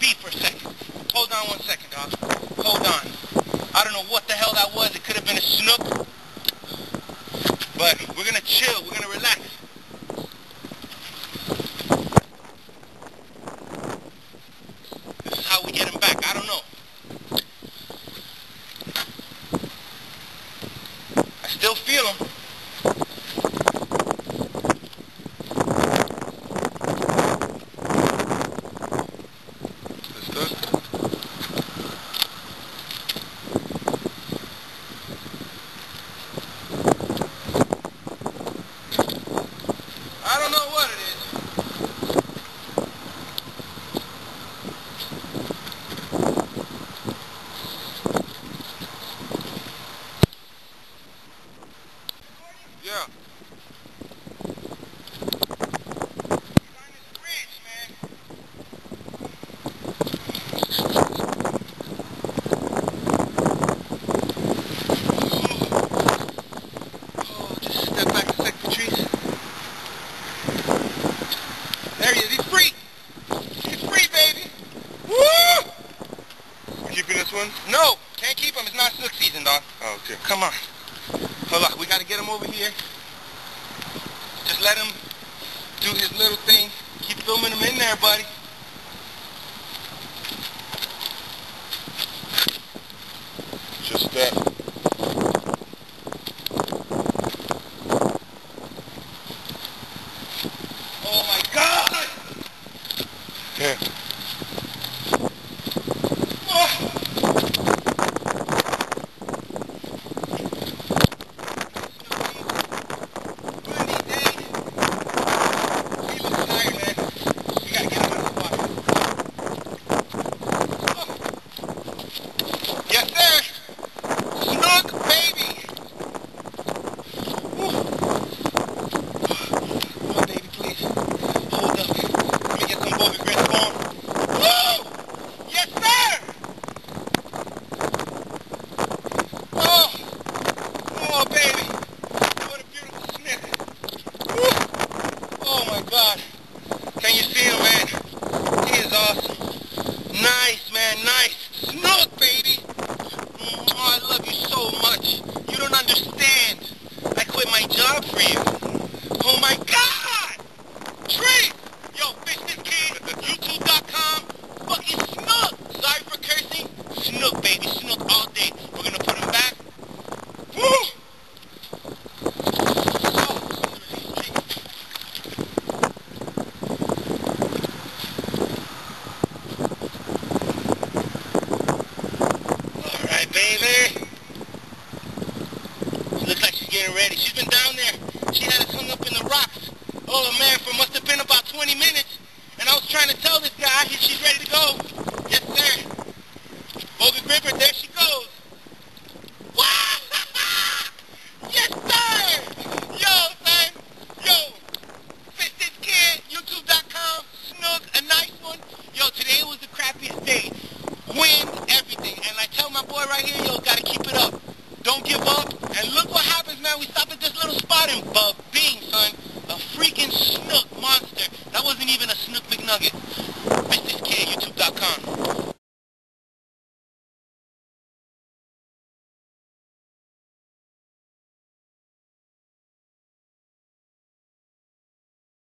beat for a second. Hold on 1 second, dog. Hold on. I don't know what the hell that was. It could have been a snook. But we're going to chill. We're going to relax. This is how we get him back. I don't know. I still feel him. I don't know what it is. Yeah. Just step back a sec, Patrice. There he is. He's free. He's free, baby. Woo! You keeping this one? No, can't keep him. It's not snook season, dog. Oh, okay. Come on. Hold on. We got to get him over here. Just let him do his little thing. Keep filming him in there, buddy. Just that. Oh my God! Yeah. Oh. One of these days, he looks tired, man. We gotta get him out of the water. Oh. Yes, sir. Snook, baby. Woo. Come on, baby, please. Hold up. Let me get some bogey grits going. Woo! Yes, sir! Oh! Oh, baby. What a beautiful snick. Woo! Oh, my God. Can you see him, man? He is awesome. Nice, man, nice. Snook, baby. Oh, I love you so much. You don't understand. I quit my job for you. Oh, my God! Tree! Yo, fish this kid. YouTube.com. Fucking Snook. Sorry for cursing. Snook, baby. Snook all day. We're gonna put him back. Woo! Alright, baby. She looks like she's getting ready. She's been down there. She had us hung up in the rocks. Oh, man, for must have been about 20 minutes. And I was trying to tell this guy she's ready to go.